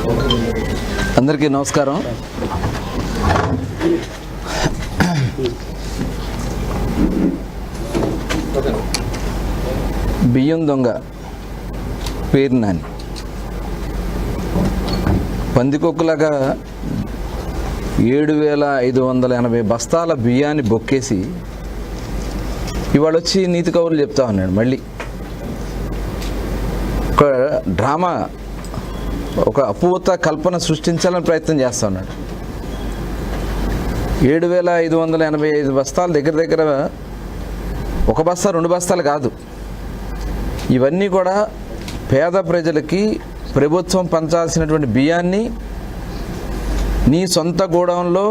అందరికీ నమస్కారం. బియ్యం దొంగ పేరు నాని పందికొక్కులాగా 7,580 బస్తాల బియ్యాన్ని బొక్కేసి ఇవాళ వచ్చి నీతి కబుర్లు చెప్తా ఉన్నాడు. మళ్ళీ ఒక డ్రామా, ఒక అపూర్త కల్పన సృష్టించాలని ప్రయత్నం చేస్తూ ఉన్నాడు. 7,585 బస్తాలు దగ్గర ఒక బస్తా 2 బస్తాలు కాదు. ఇవన్నీ కూడా పేద ప్రజలకి ప్రభుత్వం పంచాల్సినటువంటి బియ్యాన్ని నీ సొంత గోడౌన్లో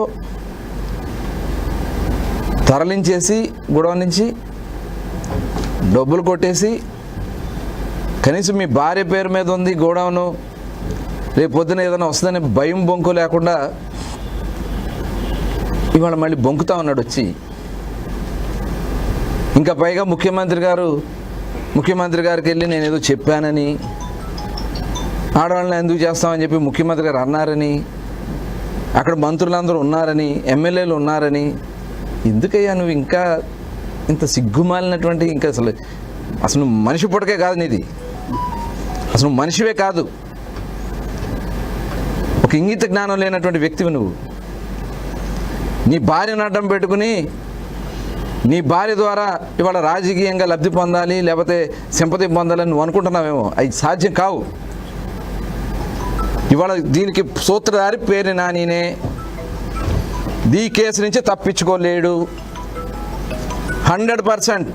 తరలించేసి గోడౌన్ నుంచి డబ్బులు కొట్టేసి, కనీసం మీ భార్య పేరు మీద ఉంది గోడౌను, రేపు పొద్దున ఏదైనా వస్తుందని భయం బొంకు లేకుండా ఇవాళ మళ్ళీ బొంకుతా ఉన్నాడు వచ్చి. ఇంకా పైగా ముఖ్యమంత్రి గారికి వెళ్ళి నేను ఏదో చెప్పానని, ఆడవాళ్ళని ఎందుకు చేస్తామని చెప్పి ముఖ్యమంత్రి గారు అన్నారని, అక్కడ మంత్రులందరూ ఉన్నారని, ఎమ్మెల్యేలు ఉన్నారని. ఎందుకయ్యా నువ్వు ఇంకా ఇంత సిగ్గుమాలినటువంటి, ఇంకా అసలు నువ్వు మనిషి పుట్టకే కాదు నీది, అసలు నువ్వు మనిషివే కాదు, ఒక ఇంగిత జ్ఞానం లేనటువంటి వ్యక్తివి నువ్వు. నీ భార్యను అడ్డం పెట్టుకుని నీ భార్య ద్వారా ఇవాళ రాజకీయంగా లబ్ధి పొందాలి, లేకపోతే సింపతి పొందాలని నువ్వు అనుకుంటున్నావేమో. అది సాధ్యం కావు. ఇవాళ దీనికి సూత్రధారి పేరు నానినే. ఈ కేసు నుంచి తప్పించుకోలేడు. 100%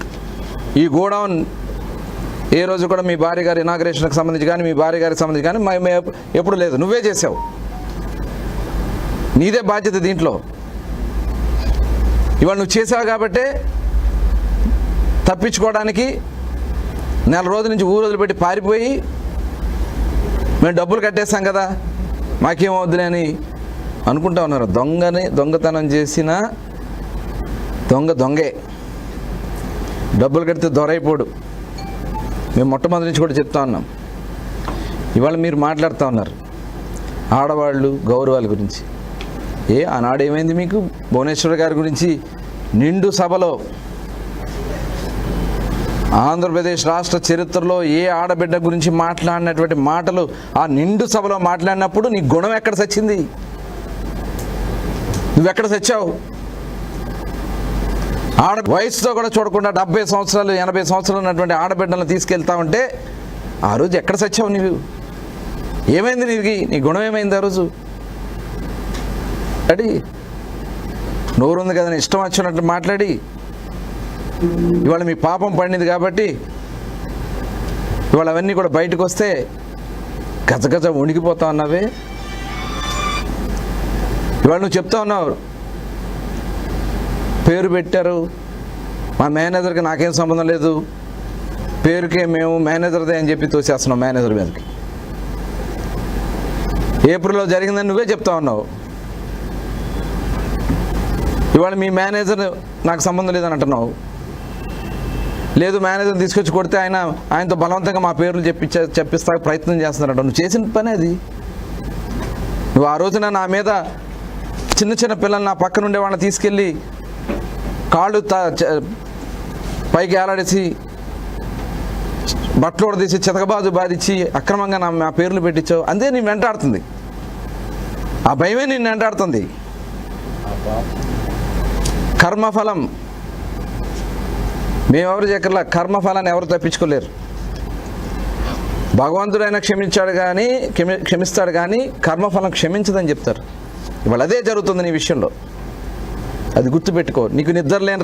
ఈ గోడౌన్ ఏ రోజు కూడా మీ భార్య గారి ఇనాగ్రేషన్కి సంబంధించి కానీ, మీ భార్య గారికి సంబంధించి కానీ ఎప్పుడు లేదు. నువ్వే చేసావు, నీదే బాధ్యత దీంట్లో. ఇవాళ నువ్వు చేసావు కాబట్టే తప్పించుకోవడానికి 4 రోజుల నుంచి ఊరు వదిలిపెట్టి పారిపోయి, మేము డబ్బులు కట్టేస్తాం కదా మాకేమవుద్దులే అని అనుకుంటా ఉన్నారు. దొంగతనం చేసిన దొంగే. డబ్బులు కడితే దొరైపోడు. మేము మొట్టమొదటి నుంచి కూడా చెప్తా ఉన్నాం. ఇవాళ మీరు మాట్లాడుతూ ఉన్నారు ఆడవాళ్ళు గౌరవాల గురించి. ఆనాడు ఏమైంది మీకు? భువనేశ్వర్ గారి గురించి నిండు సభలో, ఆంధ్రప్రదేశ్ రాష్ట్ర చరిత్రలో ఏ ఆడబిడ్డ గురించి మాట్లాడినటువంటి మాటలు ఆ నిండు సభలో మాట్లాడినప్పుడు నీ గుణం ఎక్కడ సచ్చింది? నువ్వెక్కడ సచ్చావు? వయసుతో కూడా చూడకుండా 70 సంవత్సరాలు 80 సంవత్సరాలు ఉన్నటువంటి ఆడబిడ్డలను తీసుకెళ్తా ఉంటే ఆ రోజు ఎక్కడ సచ్చావు నువ్వు? ఏమైంది నీకు? నీ గుణం ఏమైంది ఆ రోజు? అడి నోరుంది కదా ఇష్టం వచ్చినట్టు మాట్లాడి ఇవాళ మీ పాపం పండింది కాబట్టి ఇవాళ అవన్నీ కూడా బయటకు వస్తే గజగజ వణికిపోతా ఉన్నావే. ఇవాళ నువ్వు చెప్తా ఉన్నావు పేరు పెట్టారు, మా మేనేజర్కి నాకేం సంబంధం లేదు, పేరుకే మేము మేనేజర్దే అని చెప్పి తోసేస్తున్నావు మేనేజర్ మీదకి. ఏప్రిల్లో జరిగిందని నువ్వే చెప్తా ఉన్నావు. ఇవాళ మీ మేనేజర్ నాకు సంబంధం లేదని అంటున్నావు. లేదు, మేనేజర్ని తీసుకొచ్చి కొడితే ఆయనతో బలవంతంగా మా పేర్లు చెప్పిస్తా ప్రయత్నం చేస్తున్నారంట. నువ్వు చేసిన పని అది. నువ్వు ఆ రోజున నా మీద చిన్న పిల్లలు నా పక్కన ఉండే వాళ్ళని తీసుకెళ్ళి కాళ్ళు పైకి ఏలాడేసి బట్టలు తీసి చితకబాజు బాధించి అక్రమంగా నా పేర్లు పెట్టించావు. అంతే నేను వెంటాడుతుంది. ఆ భయమే నేను వెంటాడుతుంది. కర్మఫలం మేమెవరు చెప్పర్లా. కర్మఫలాన్ని ఎవరు తప్పించుకోలేరు. భగవంతుడైనా క్షమిస్తాడు కానీ కర్మఫలం క్షమించదని చెప్తారు. ఇవాళ అదే జరుగుతుంది నీ విషయంలో. అది గుర్తుపెట్టుకో. నీకు నిద్రలేని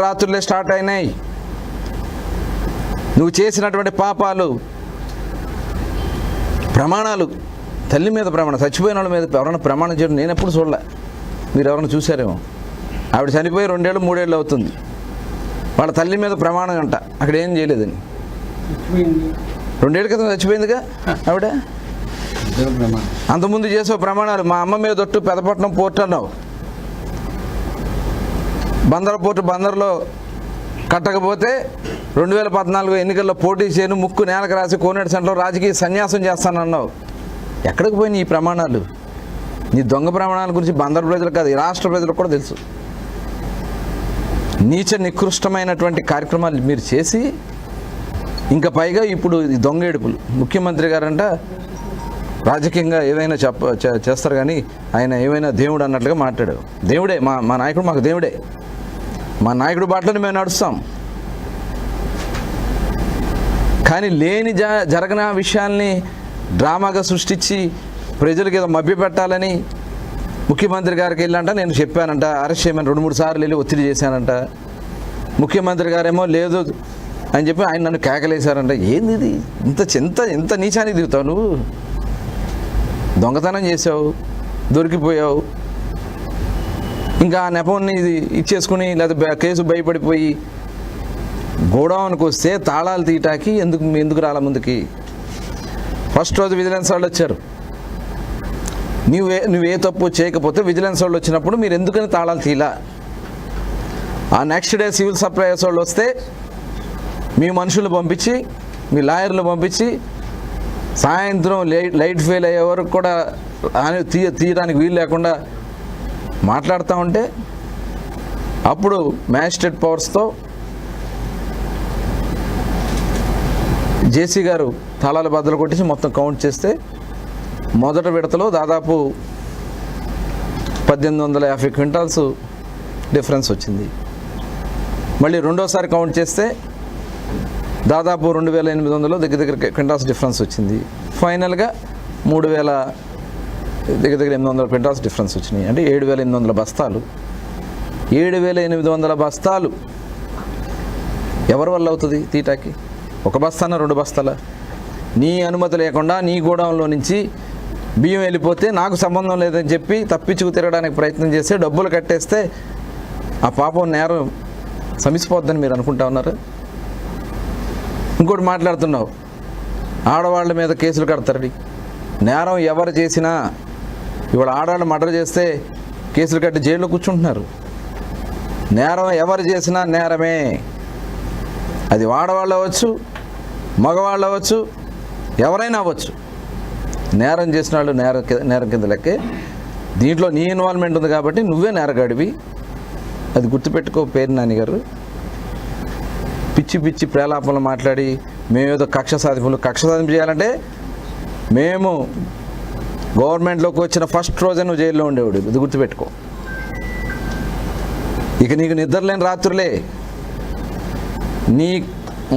రాత్రులే స్టార్ట్ అయినాయి. నువ్వు చేసినటువంటి పాపాలు, ప్రమాణాలు, తల్లి మీద ప్రమాణం, చచ్చిపోయిన వాళ్ళ మీద ఎవరైనా ప్రమాణం చేయడం నేను ఎప్పుడు చూడలే. మీరు ఎవరైనా చూసారేమో. ఆవిడ చనిపోయి 2 ఏళ్ళు 3 ఏళ్ళు అవుతుంది. వాళ్ళ తల్లి మీద ప్రమాణం అంట, అక్కడ ఏం చేయలేదని. 2 ఏళ్ళ క్రితం చచ్చిపోయిందిగా ఆవిడ. అంతకుముందు చేసే ప్రమాణాలు, మా అమ్మ మీద ఒట్టు పెదపట్నం పోర్ట్ అన్నావు, బందర్ పోర్టు బందర్లో కట్టకపోతే 2014 ఎన్నికల్లో పోటీ చేయను, ముక్కు నేలకు రాసి కోనేటి సెంటర్లో రాజకీయ సన్యాసం చేస్తానన్నావు. ఎక్కడికి పోయి నీ ప్రమాణాలు? నీ దొంగ ప్రమాణాల గురించి బందరు ప్రజలకు కాదు, ఈ రాష్ట్ర ప్రజలకు కూడా తెలుసు. నీచ నికృష్టమైనటువంటి కార్యక్రమాలు మీరు చేసి, ఇంకా పైగా ఇప్పుడు ఈ దొంగ ఏడుపులు. ముఖ్యమంత్రి గారంట రాజకీయంగా ఏదైనా చేస్తారు కానీ ఆయన ఏమైనా దేవుడు అన్నట్లుగా మాట్లాడాడు. దేవుడే, మా నాయకుడు మాకు దేవుడే, మా నాయకుడు బాటలోనే మేము నడుస్తాం. కానీ లేని జరగని విషయాల్ని డ్రామాగా సృష్టించి ప్రజలకు ఏదో మభ్యపెట్టాలని ముఖ్యమంత్రి గారికి వెళ్ళంట, నేను చెప్పానంట, అరెస్ట్ చేయమని 2-3 సార్లు వెళ్ళి ఒత్తిడి చేశానంట. ముఖ్యమంత్రి గారేమో లేదు అని చెప్పి ఆయన నన్ను కేకలేశారంట. ఏంది ఇది? ఇంత నీచానికి దిగుతావు నువ్వు? దొంగతనం చేసావు, దొరికిపోయావు, ఇంకా ఆ నెపంని ఇది ఇచ్చేసుకుని లేదా కేసు భయపడిపోయి గోడౌన్కి వస్తే తాళాలు తీయటానికి ఎందుకు రాల ముందుకి? ఫస్ట్ రోజు విజిలెన్స్ వాళ్ళు వచ్చారు. నువ్వే తప్పు చేయకపోతే విజిలెన్స్ వాళ్ళు వచ్చినప్పుడు మీరు ఎందుకని తాళాలు తీలా? ఆ నెక్స్ట్ డే సివిల్ సప్లైస్ వాళ్ళు వస్తే మీ మనుషులు పంపించి, మీ లాయర్లు పంపించి సాయంత్రం లైట్ ఫెయిల్ అయ్యే వరకు కూడా తీయడానికి వీలు లేకుండా మాట్లాడుతూ ఉంటే అప్పుడు మ్యాజిస్ట్రేట్ పవర్స్తో జేసీ గారు తాళాలు బద్దలు కొట్టించి మొత్తం కౌంట్ చేస్తే మొదటి విడతలో దాదాపు 1850 క్వింటాల్స్ డిఫరెన్స్ వచ్చింది. మళ్ళీ రెండోసారి కౌంట్ చేస్తే దాదాపు 2800 దగ్గర క్వింటాల్స్ డిఫరెన్స్ వచ్చింది. ఫైనల్గా 3800 క్వింటాల్స్ డిఫరెన్స్ వచ్చినాయి. అంటే 7800 బస్తాలు. 7800 బస్తాలు ఎవరి వల్ల అవుతుంది తీటాకి? ఒక బస్తానా 2 బస్తాలా? నీ అనుమతి లేకుండా నీ గోడౌన్లో నుంచి బియ్యం వెళ్ళిపోతే నాకు సంబంధం లేదని చెప్పి తప్పించుకు తిరగడానికి ప్రయత్నం చేస్తే డబ్బులు కట్టేస్తే ఆ పాపం నేరం సమిసిపోద్దని మీరు అనుకుంటా ఉన్నారు. ఇంకోటి మాట్లాడుతున్నావు, ఆడవాళ్ళ మీద కేసులు కడతారని. నేరం ఎవరు చేసినా ఇవాళ ఆడవాళ్ళు మర్డర్ చేస్తే కేసులు కట్టి జైల్లో కూర్చుంటున్నారు. నేరం ఎవరు చేసినా నేరమే. అది ఆడవాళ్ళు అవ్వచ్చు, మగవాళ్ళు అవ్వచ్చు, ఎవరైనా అవ్వచ్చు. నేరం చేసిన వాళ్ళు నేరం కింద లెక్కే. దీంట్లో నీ ఇన్వాల్వ్మెంట్ ఉంది కాబట్టి నువ్వే నేరగాడివి. అది గుర్తుపెట్టుకో పేరు నాని గారు. పిచ్చి ప్రేలాపనలు మాట్లాడి మేమేదో కక్ష సాధింపు చేయాలంటే మేము గవర్నమెంట్లోకి వచ్చిన ఫస్ట్ రోజే నువ్వు జైల్లో ఉండేవాడు. ఇది గుర్తుపెట్టుకో. ఇక నీకు నిద్రలేని రాత్రులే. నీ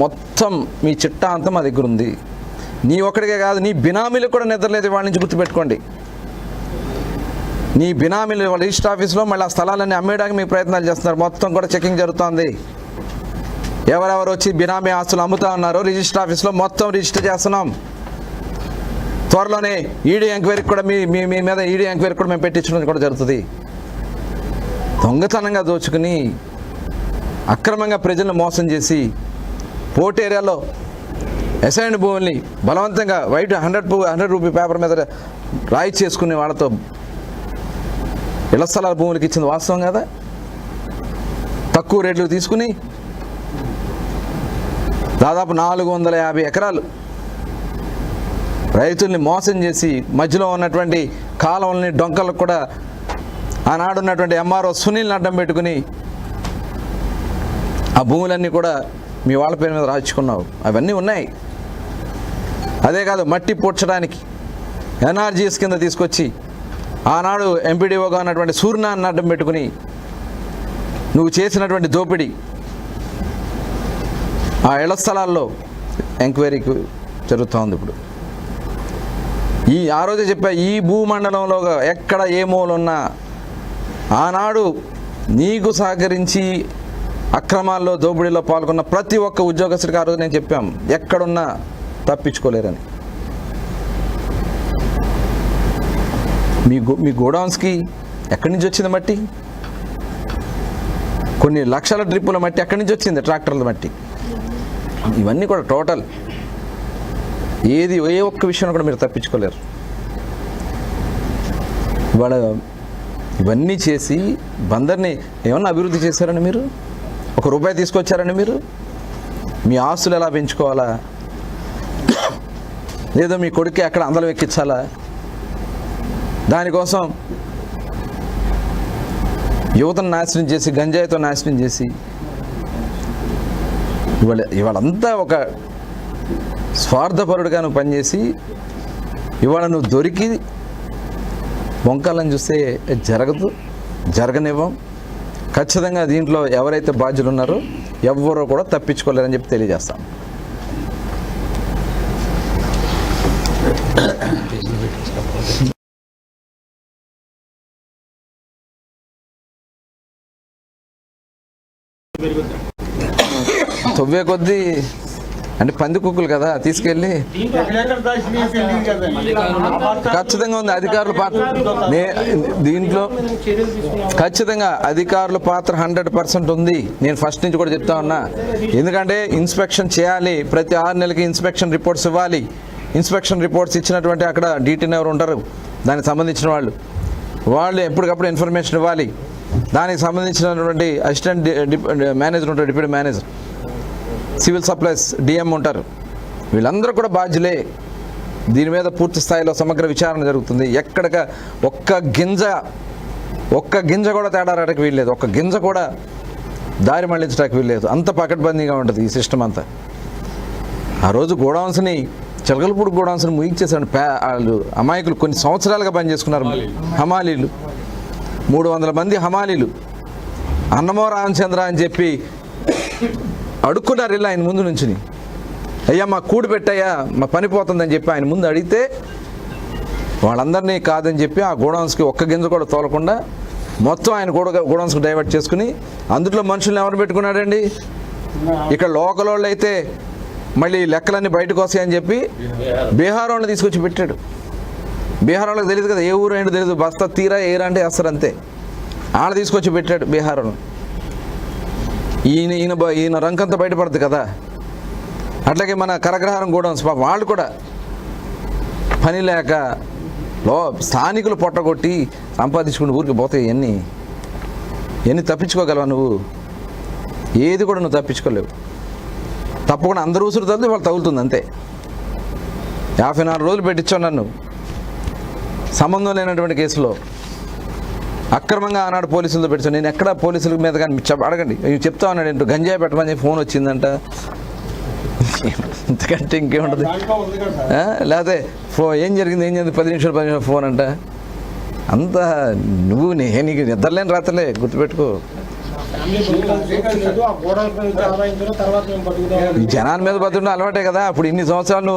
మొత్తం మీ చిట్టా అంతా మా దగ్గర ఉంది. నీ ఒక్కడికే కాదు, నీ బినామీలకు కూడా నిద్రలేదు వాళ్ళ నుంచి. గుర్తుపెట్టుకోండి, నీ బినామీలు వాళ్ళ రిజిస్టర్ ఆఫీస్లో మళ్ళీ ఆ స్థలాలన్నీ అమ్మేయడానికి మీ ప్రయత్నాలు చేస్తున్నారు. మొత్తం కూడా చెకింగ్ జరుగుతుంది. ఎవరెవరు వచ్చి బినామీ ఆస్తులు అమ్ముతా ఉన్నారో రిజిస్టర్ ఆఫీస్లో మొత్తం రిజిస్టర్ చేస్తున్నాం. త్వరలోనే ఈడీ ఎంక్వైరీకి కూడా మీ మీద ఈడీ ఎంక్వైరీ కూడా మేము పెట్టించడం కూడా జరుగుతుంది. దొంగతనంగా దోచుకుని అక్రమంగా ప్రజలను మోసం చేసి పోర్ట్ ఏరియాలో అసైన్డ్ భూముల్ని బలవంతంగా వైట్ 100 రూపీ పేపర్ మీద రాయి చేసుకుని వాళ్ళతో ఇళ్ల స్థలాల భూములకి ఇచ్చింది వాస్తవం కదా. తక్కువ రేట్లు తీసుకుని దాదాపు 450 ఎకరాలు రైతుల్ని మోసం చేసి మధ్యలో ఉన్నటువంటి కాలువల్ని డొంకలకు కూడా ఆనాడు ఉన్నటువంటి ఎంఆర్ఓ సునీల్ని అడ్డం పెట్టుకుని ఆ భూములన్నీ కూడా మీ వాళ్ళ పేరు మీద రాయించుకున్నావు. అవన్నీ ఉన్నాయి. అదే కాదు, మట్టి పూడ్చడానికి ఎన్ఆర్జీఎస్ కింద తీసుకొచ్చి ఆనాడు ఎంపీడీఓగా ఉన్నటువంటి సూర్యనాన్ని అడ్డం పెట్టుకుని నువ్వు చేసినటువంటి దోపిడీ ఆ ఇళ్ల స్థలాల్లో ఎంక్వైరీకి జరుగుతూ ఉంది. ఇప్పుడు ఆ రోజే చెప్పా, ఈ భూమండలంలో ఎక్కడ ఏ మూలున్నా ఆనాడు నీకు సహకరించి అక్రమాల్లో దోపిడీలో పాల్గొన్న ప్రతి ఒక్క ఉద్యోగస్తుడికి ఆ రోజు నేను చెప్పాం, ఎక్కడున్నా తప్పించుకోలేరని. మీ గోడౌన్స్కి ఎక్కడి నుంచి వచ్చింది మట్టి? కొన్ని లక్షల ట్రిప్పుల మట్టి ఎక్కడి నుంచి వచ్చింది? ట్రాక్టర్ల మట్టి. ఇవన్నీ కూడా టోటల్ ఏ ఒక్క విషయం కూడా మీరు తప్పించుకోలేరు. ఇవాళ ఇవన్నీ చేసి బందర్ని ఏమన్నా అభివృద్ధి చేశారని మీరు రూపాయి తీసుకొచ్చారండి మీరు? మీ ఆస్తులు ఎలా పెంచుకోవాలా, లేదో మీ కొడుకు ఎక్కడ అందలం ఎక్కించాలా, దానికోసం యువతను నాశనం చేసి, గంజాయితో నాశనం చేసి, ఇవాళంతా ఒక స్వార్థపరుడుగా నువ్వు పనిచేసి ఇవాళ నువ్వు దొరికి వంకాలని చూస్తే జరగనివ్వం. ఖచ్చితంగా దీంట్లో ఎవరైతే బాధ్యులు ఉన్నారో ఎవ్వరూ కూడా తప్పించుకోలేరని చెప్పి తెలియజేస్తాం. తవ్వే కొద్దీ అంటే పంది కుక్కలు కదా తీసుకెళ్ళి ఖచ్చితంగా ఉంది అధికారుల పాత్ర దీంట్లో. ఖచ్చితంగా అధికారుల పాత్ర 100% ఉంది. నేను ఫస్ట్ నుంచి కూడా చెప్తా ఉన్నా. ఎందుకంటే ఇన్స్పెక్షన్ చేయాలి, ప్రతి 6 నెలలకి ఇన్స్పెక్షన్ రిపోర్ట్స్ ఇవ్వాలి. ఇన్స్పెక్షన్ రిపోర్ట్స్ ఇచ్చినటువంటి అక్కడ డీటీని ఎవరు ఉంటారు, దానికి సంబంధించిన వాళ్ళు ఎప్పటికప్పుడు ఇన్ఫర్మేషన్ ఇవ్వాలి. దానికి సంబంధించినటువంటి అసిస్టెంట్ మేనేజర్ ఉంటారు, deputy manager, civil supplies DM ఉంటారు. వీళ్ళందరూ కూడా బాధ్యులే. దీని మీద పూర్తి స్థాయిలో సమగ్ర విచారణ జరుగుతుంది. ఎక్కడిక ఒక్క గింజ కూడా తేడా రావడానికి వీల్లేదు, ఒక్క గింజ కూడా దారి మళ్లించడానికి వీల్లేదు. అంత పకడ్బందీగా ఉంటుంది ఈ సిస్టమ్ అంతా. ఆ రోజు గోడౌన్స్ని, చిలకలపూడి గోడౌన్స్ని ముగించేసాడు. వాళ్ళు అమాయకులు కొన్ని సంవత్సరాలుగా పనిచేసుకున్నారు. హమాలీలు 300 మంది హమాలీలు అన్నమో రామచంద్ర అని చెప్పి అడుక్కున్నారు. ఇలా ఆయన ముందు నుంచి, అయ్యా మా కూడి పెట్టయ్యా, మా పని పోతుందని చెప్పి ఆయన ముందు అడిగితే వాళ్ళందరినీ కాదని చెప్పి ఆ గోడౌన్స్కి ఒక్క గింజ కూడా తోలకుండా మొత్తం ఆయన గోడౌన్స్కి డైవర్ట్ చేసుకుని అందులో మనుషుల్ని ఎవరు పెట్టుకున్నాడండి? ఇక్కడ లోకల్ వాళ్ళు అయితే మళ్ళీ లెక్కలన్నీ బయటకు వస్తాయని చెప్పి బీహార్ వాళ్ళని తీసుకొచ్చి పెట్టాడు. బీహార్ వాళ్ళకి తెలియదు కదా, ఏ ఊరు ఏంటో తెలియదు, బస్తా తీరా ఏరా అంటే వేస్తారు అంతే. ఆడ తీసుకొచ్చి పెట్టాడు బీహార్ వాళ్ళని. ఈయన రంకంతా బయటపడుతుంది కదా. అట్లాగే మన కరగ్రహారం గోడౌన్స్ వాళ్ళు కూడా పని లేక స్థానికులు పొట్టగొట్టి సంపాదించుకుని ఊరికి పోతాయి. ఎన్ని తప్పించుకోగలవా నువ్వు? ఏది కూడా నువ్వు తప్పించుకోలేవు. తప్పకుండా అందరూ ఊసురు తల్లి వాళ్ళు తగులుతుంది అంతే. 54 రోజులు పెట్టించావు నన్ను సంబంధం లేనటువంటి కేసులో. అక్రమంగా ఆనాడు పోలీసులతో పెట్టాను. నేను ఎక్కడ పోలీసుల మీద కానీ అడగండి, చెప్తా ఉన్నాడు ఏంటో గంజాయి పెట్టమని ఫోన్ వచ్చిందంట. ఇంతకంటే ఇంకేముంటుంది? లేకపోతే ఏం జరిగింది 10 నిమిషాలు ఫోన్ అంట. అంత నీకు నిద్రలేని రాత్రలే, గుర్తుపెట్టుకో. ఈ జనాల మీద బతుకున్న అలవాటే కదా. అప్పుడు ఇన్ని సంవత్సరాలు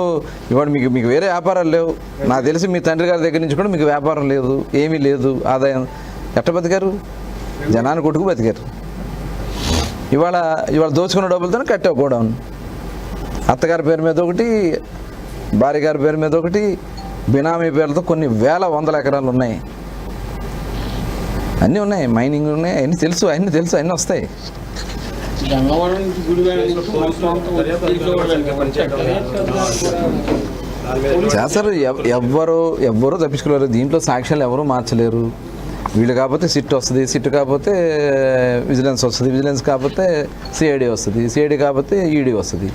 ఇవాడు మీకు వేరే వ్యాపారాలు లేవు. నాకు తెలిసి మీ తండ్రి గారి దగ్గర నుంచి కూడా మీకు వ్యాపారం లేదు, ఏమీ లేదు, ఆదాయం. ఎట్ట బతికారు? జనాన్ని కొట్టుకు బతికారు. ఇవాళ దోచుకున్న డబ్బులతో కట్టావు గోడౌన్. అత్తగారి పేరు మీద ఒకటి, భార్య గారి పేరు మీద ఒకటి, బినామీ పేర్లతో కొన్ని వేల 100 ఎకరాలు ఉన్నాయి. అన్నీ ఉన్నాయి, మైనింగ్ ఉన్నాయి, అన్నీ తెలుసు, అన్నీ వస్తాయి. చేస్తారు. ఎవ్వరూ తప్పించుకోలేరు. దీంట్లో సాక్ష్యాలు ఎవరూ మార్చలేరు. వీళ్ళు కాకపోతే సిట్ వస్తుంది, సిట్ కాకపోతే విజిలెన్స్ వస్తుంది, విజిలెన్స్ కాకపోతే సిఐడి వస్తుంది, సిఐడి కాకపోతే ఈడీ వస్తుంది.